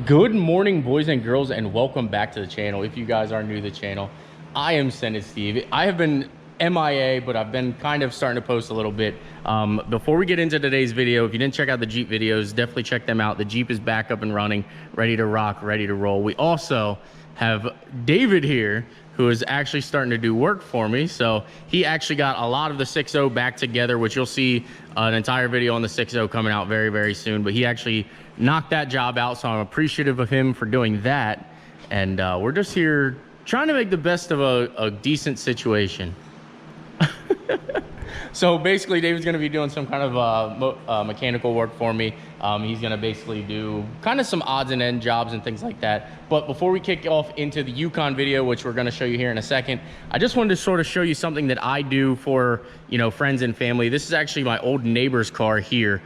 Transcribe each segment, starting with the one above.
Good morning, boys and girls, and welcome back to the channel. If you guys are new to the channel, I am Sended Steve. I have been MIA, but I've been kind of starting to post a little bit. Before we get into today's video, if you didn't check out the Jeep videos, definitely check them out. The Jeep is back up and running, ready to rock, ready to roll. We also have David here, who is actually starting to do work for me. So he actually got a lot of the 6.0 back together, which you'll see an entire video on the 6.0 coming out very, very soon. But he actually knocked that job out, so I'm appreciative of him for doing that. And we're just here trying to make the best of a decent situation. So basically, David's going to be doing some kind of mechanical work for me. He's going to basically do kind of some odds and end jobs and things like that. But before we kick off into the Yukon video, which we're going to show you here in a second, I just wanted to sort of show you something that I do for, you know, friends and family. This is actually my old neighbor's car here.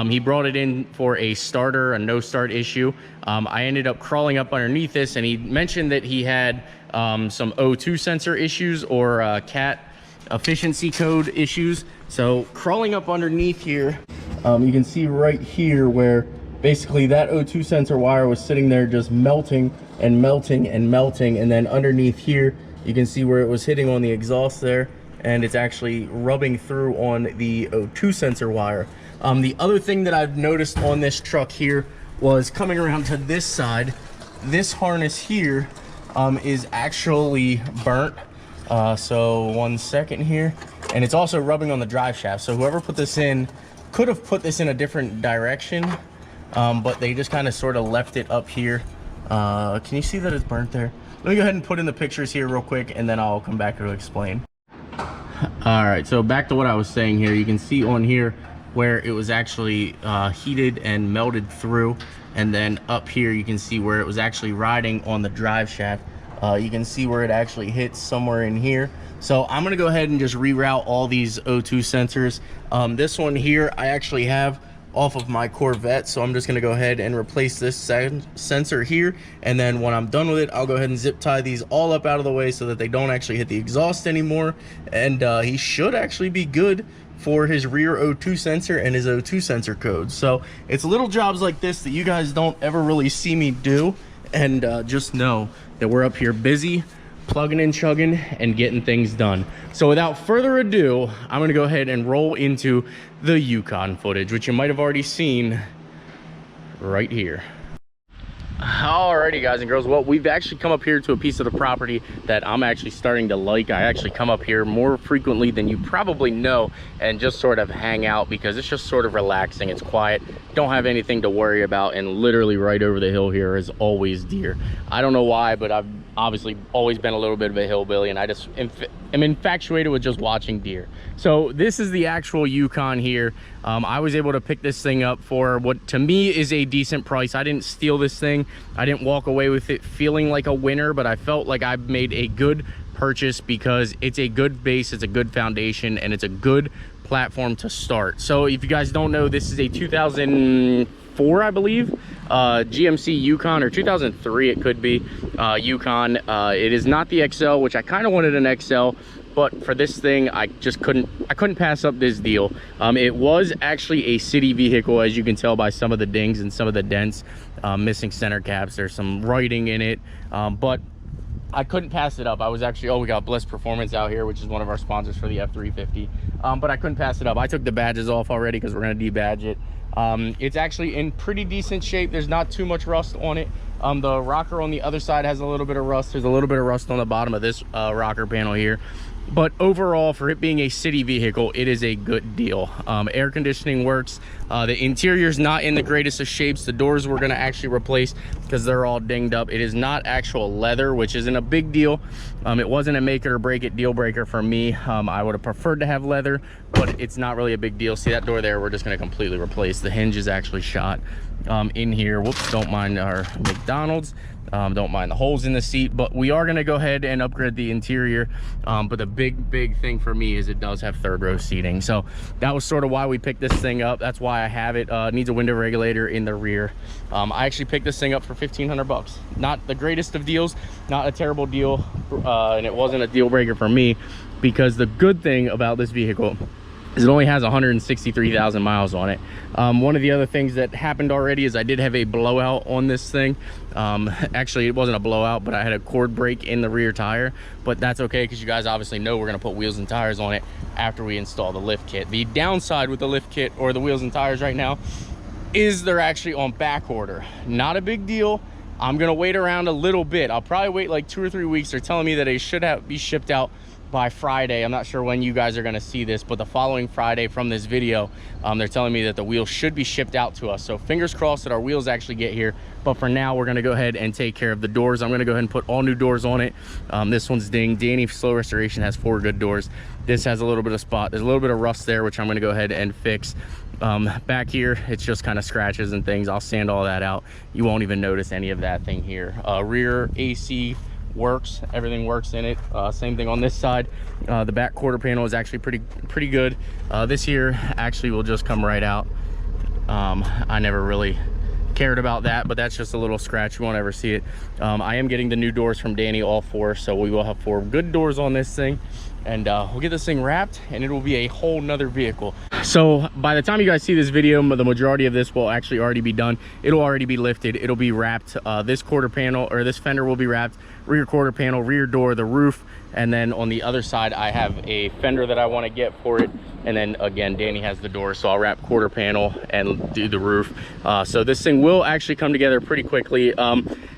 He brought it in for a starter, a no start issue. I ended up crawling up underneath this, and he mentioned that he had some O2 sensor issues or CAT efficiency code issues. So crawling up underneath here, you can see right here where basically that O2 sensor wire was sitting there just melting and melting and melting, and then underneath here you can see where it was hitting on the exhaust there, and it's actually rubbing through on the O2 sensor wire. The other thing that I've noticed on this truck here was coming around to this side, this harness here is actually burnt. So 1 second here, and it's also rubbing on the drive shaft. So whoever put this in could have put this in a different direction, but they just kind of sort of left it up here. Can you see that it's burnt there? Let me go ahead and put in the pictures here real quick, and then I'll come back to explain. All right, so back to what I was saying here. You can see on here where it was actually heated and melted through, and then up here you can see where it was actually riding on the drive shaft. You can see where it actually hits somewhere in here. So I'm gonna go ahead and just reroute all these O2 sensors. This one here I actually have off of my Corvette, so I'm just gonna go ahead and replace this sensor here, and then when I'm done with it, I'll go ahead and zip tie these all up out of the way so that they don't actually hit the exhaust anymore. And he should actually be good for his rear O2 sensor and his O2 sensor code. So it's little jobs like this that you guys don't ever really see me do, and just know that we're up here busy plugging and chugging and getting things done. So without further ado, I'm gonna go ahead and roll into the Yukon footage, which you might have already seen right here. Alrighty, guys and girls, well, we've actually come up here to a piece of the property that I'm actually starting to like. I actually come up here more frequently than you probably know and just sort of hang out because it's just sort of relaxing. It's quiet, don't have anything to worry about, and literally right over the hill here is always deer. I don't know why, but I've obviously always been a little bit of a hillbilly, and I just am infatuated with just watching deer. So this is the actual Yukon here. I was able to pick this thing up for what to me is a decent price. I didn't steal this thing. I didn't walk away with it feeling like a winner, but I felt like I made a good purchase because it's a good base, it's a good foundation, and it's a good platform to start. So if you guys don't know, this is a 2004, I believe, GMC Yukon, or 2003 it could be, Yukon. It is not the XL, which I kind of wanted an XL, but for this thing I just couldn't pass up this deal. It was actually a city vehicle, as you can tell by some of the dings and some of the dents, missing center caps. There's some writing in it, but I couldn't pass it up. I was actually, we got Bliss Performance out here, which is one of our sponsors for the F-350, but I couldn't pass it up. I took the badges off already because we're going to debadge it. It's actually in pretty decent shape. There's not too much rust on it. The rocker on the other side has a little bit of rust. There's a little bit of rust on the bottom of this rocker panel here. But overall, for it being a city vehicle, it is a good deal. Air conditioning works. The interior's not in the greatest of shapes. The doors we're going to actually replace because they're all dinged up. It is not actual leather, which isn't a big deal. It wasn't a make it or break it deal breaker for me. I would have preferred to have leather, but it's not really a big deal. See that door there? We're just going to completely replace. The hinge is actually shot in here. Whoops, don't mind our McDonald's. Don't mind the holes in the seat, but we are going to go ahead and upgrade the interior. But the big thing for me is it does have third row seating, so that was sort of why we picked this thing up. That's why I have it. It needs a window regulator in the rear. I actually picked this thing up for 1,500 bucks. Not the greatest of deals, not a terrible deal, and it wasn't a deal breaker for me, because the good thing about this vehicle is it only has 163,000 miles on it. One of the other things that happened already is I did have a blowout on this thing. Actually, it wasn't a blowout, but I had a cord break in the rear tire, but that's okay because you guys obviously know we're going to put wheels and tires on it after we install the lift kit. The downside with the lift kit or the wheels and tires right now is they're actually on back order. Not a big deal. I'm going to wait around a little bit. I'll probably wait like 2 or 3 weeks. They're telling me that they should be shipped out by Friday. I'm not sure when you guys are going to see this, but the following Friday from this video, they're telling me that the wheels should be shipped out to us. So fingers crossed that our wheels actually get here. But for now, we're going to go ahead and take care of the doors. I'm going to go ahead and put all new doors on it. This one's dinged. Danny Slow Restoration has 4 good doors. This has a little bit of spot. There's a little bit of rust there, which I'm going to go ahead and fix. Back here, it's just kind of scratches and things. I'll sand all that out. You won't even notice any of that thing here. Rear AC works, everything works in it. Same thing on this side. The back quarter panel is actually pretty good. This here actually will just come right out. I never really cared about that, but that's just a little scratch. You won't ever see it. I am getting the new doors from Danny, all 4, so we will have 4 good doors on this thing, and we'll get this thing wrapped and it will be a whole nother vehicle. So by the time you guys see this video, the majority of this will actually already be done. It'll already be lifted, it'll be wrapped. This quarter panel, or this fender, will be wrapped, rear quarter panel, rear door, the roof, and then on the other side I have a fender that I want to get for it, and then again Danny has the door, so I'll wrap quarter panel and do the roof. So this thing will actually come together pretty quickly.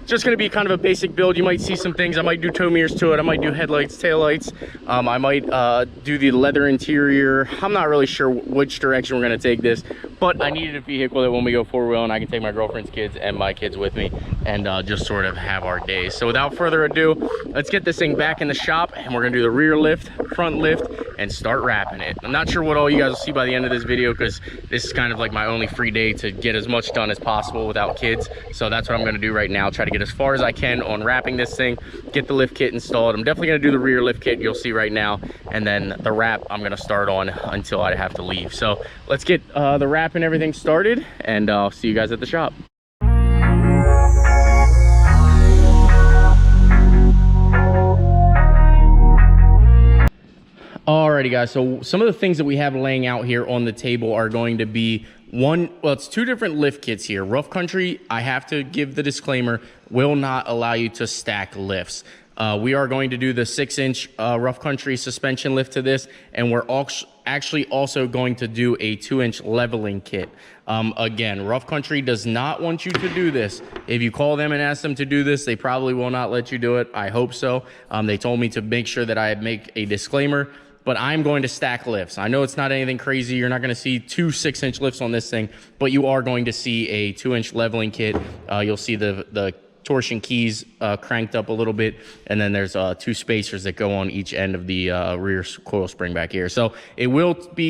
Just going to be kind of a basic build. You might see some things. I might do tow mirrors to it, I might do headlights, taillights. I might do the leather interior. I'm not really sure which direction we're going to take this, but I needed a vehicle that when we go 4-wheel and I can take my girlfriend's kids and my kids with me and just sort of have our days. So without further ado, let's get this thing back in the shop and we're going to do the rear lift, front lift, and start wrapping it. I'm not sure what all you guys will see by the end of this video because this is kind of like my only free day to get as much done as possible without kids. So that's what I'm going to do right now. Try to get as far as I can on wrapping this thing, get the lift kit installed. I'm definitely going to do the rear lift kit, you'll see right now, and then the wrap I'm going to start on until I have to leave. So let's get the wrap and everything started, and I'll see you guys at the shop. Alrighty guys, so some of the things that we have laying out here on the table are going to be it's 2 different lift kits here. Rough Country, I have to give the disclaimer, will not allow you to stack lifts. We are going to do the 6-inch Rough Country suspension lift to this, and we're actually also going to do a 2-inch leveling kit. Again, Rough Country does not want you to do this. If you call them and ask them to do this, they probably will not let you do it. I hope so. They told me to make sure that I make a disclaimer, but I'm going to stack lifts. I know it's not anything crazy. You're not going to see 2 6-inch lifts on this thing, but you are going to see a 2-inch leveling kit. You'll see the torsion keys cranked up a little bit, and then there's 2 spacers that go on each end of the rear coil spring back here. So it will be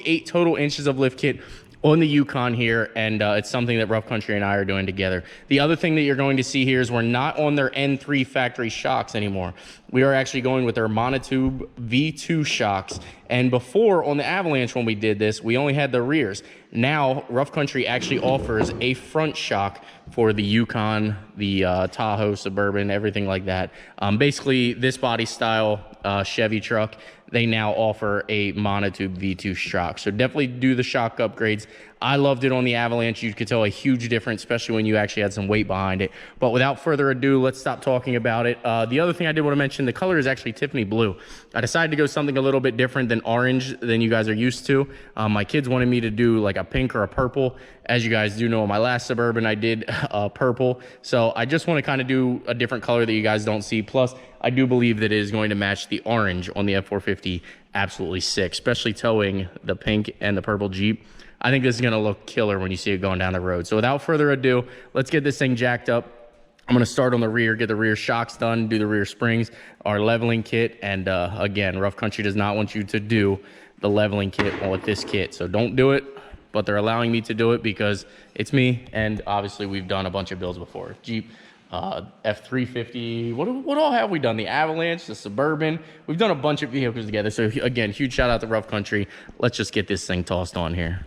8 total inches of lift kit on the Yukon here, and it's something that Rough Country and I are doing together. The other thing that you're going to see here is we're not on their N3 factory shocks anymore. We are actually going with their monotube V2 shocks. And before, on the Avalanche when we did this, we only had the rears. Now Rough Country actually offers a front shock for the Yukon, the Tahoe, Suburban, everything like that. Basically this body style Chevy truck, they now offer a monotube V2 shock. So definitely do the shock upgrades. I loved it on the Avalanche. You could tell a huge difference, especially when you actually had some weight behind it. But without further ado, let's stop talking about it. The other thing I did want to mention, the color is actually Tiffany blue. I decided to go something a little bit different than orange than you guys are used to. My kids wanted me to do like a pink or a purple. As you guys do know, in my last Suburban, I did purple. So I just want to kind of do a different color that you guys don't see. Plus, I do believe that it is going to match the orange on the F450 absolutely sick, especially towing the pink and the purple Jeep. I think this is going to look killer when you see it going down the road. So without further ado, let's get this thing jacked up. I'm going to start on the rear, get the rear shocks done, do the rear springs, our leveling kit. And again, Rough Country does not want you to do the leveling kit with this kit. So don't do it, but they're allowing me to do it because it's me. And obviously we've done a bunch of builds before. Jeep, F350, what all have we done? The Avalanche, the Suburban. We've done a bunch of vehicles together. So again, huge shout out to Rough Country. Let's just get this thing tossed on here.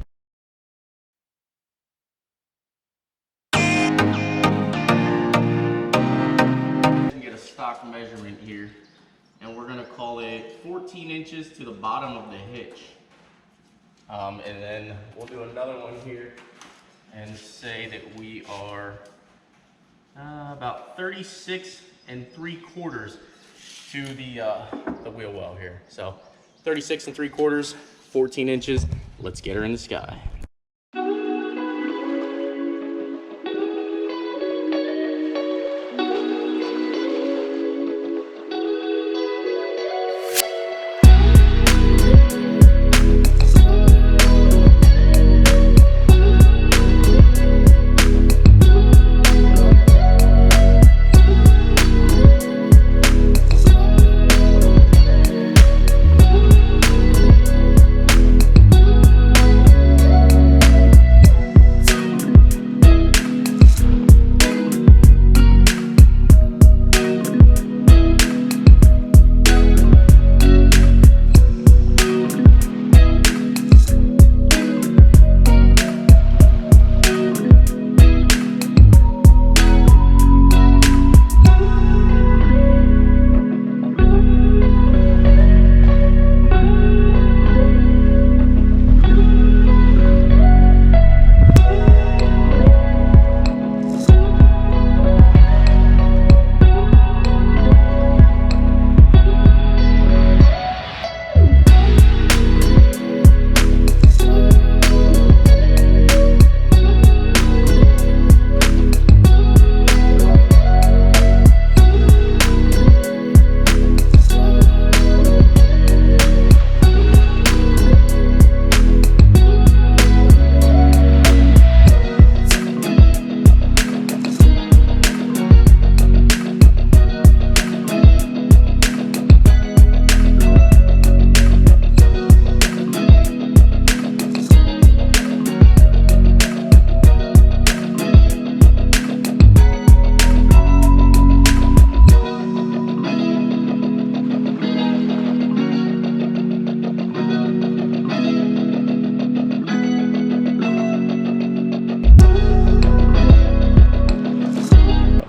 Get a stock measurement here, and and we're gonna call it 14 inches to the bottom of the hitch. And then we'll do another one here and say that we are about 36 3/4 to the wheel well here. So 36 3/4, 14 inches. Let's get her in the sky.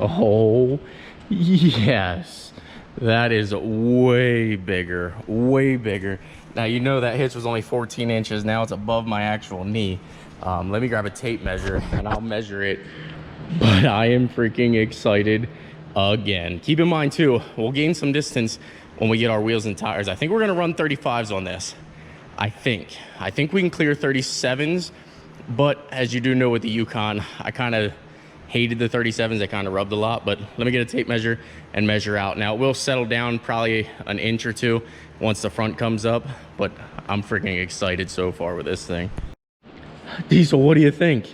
Oh, yes. That is way bigger, way bigger. Now, you know that hitch was only 14 inches. Now it's above my actual knee. Let me grab a tape measure and I'll measure it. But I am freaking excited again. Keep in mind too, we'll gain some distance when we get our wheels and tires. I think we're gonna run 35s on this. I think we can clear 37s, but as you do know with the Yukon, I kind of hated the 37s. They kind of rubbed a lot, but let me get a tape measure and measure out. Now it will settle down probably an inch or two once the front comes up, but I'm freaking excited so far with this thing. Diesel, what do you think?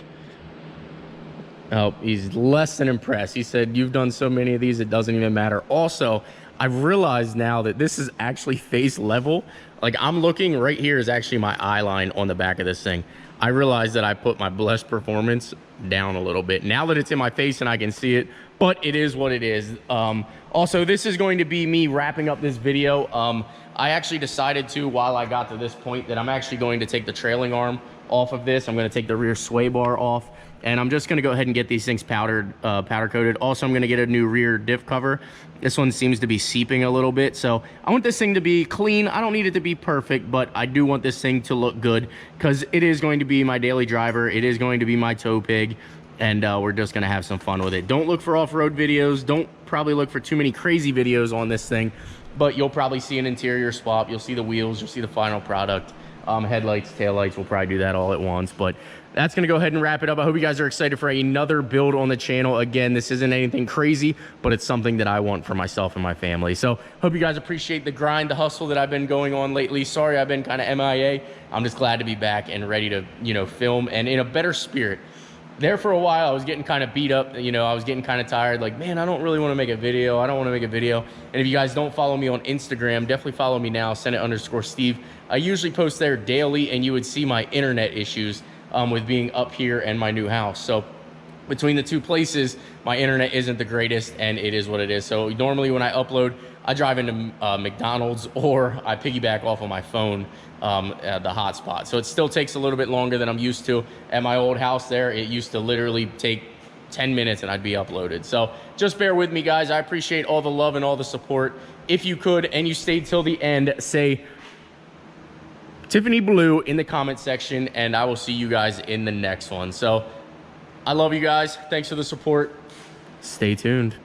Oh, he's less than impressed. He said, you've done so many of these, it doesn't even matter. Also, I've realized now that this is actually face level. Like, I'm looking right here is actually my eye line on the back of this thing. I realized that I put my blessed performance down a little bit now that it's in my face and I can see it, but it is what it is. Also, this is going to be me wrapping up this video. I actually decided to, while I got to this point, that I'm actually going to take the trailing arm off of this. I'm going to take the rear sway bar off, and I'm just going to go ahead and get these things powder coated. Also, I'm going to get a new rear diff cover. This one seems to be seeping a little bit, so I want this thing to be clean. I don't need it to be perfect, but I do want this thing to look good because it is going to be my daily driver. It is going to be my tow pig, and we're just going to have some fun with it. Don't look for off-road videos. Don't probably look for too many crazy videos on this thing, but you'll probably see an interior swap. You'll see the wheels. You'll see the final product. Headlights, taillights, we'll probably do that all at once, but that's going to go ahead and wrap it up. I hope you guys are excited for another build on the channel. Again, this isn't anything crazy, but it's something that I want for myself and my family. So hope you guys appreciate the grind, the hustle that I've been going on lately. Sorry, I've been kind of MIA. I'm just glad to be back and ready to, film and in a better spirit. There for a while, I was getting kind of beat up. I was getting kind of tired. Like, man, I don't really want to make a video. I don't want to make a video. And if you guys don't follow me on Instagram, definitely follow me now, Senate_Steve. I usually post there daily, and you would see my internet issues with being up here and my new house. So between the two places, my internet isn't the greatest, and it is what it is. So normally when I upload, I drive into McDonald's, or I piggyback off of my phone, the hotspot. So it still takes a little bit longer than I'm used to. At my old house there, it used to literally take 10 minutes and I'd be uploaded. So just bear with me, guys. I appreciate all the love and all the support. If you could, and you stayed till the end, say Tiffany Blue in the comment section, and I will see you guys in the next one. So I love you guys. Thanks for the support. Stay tuned.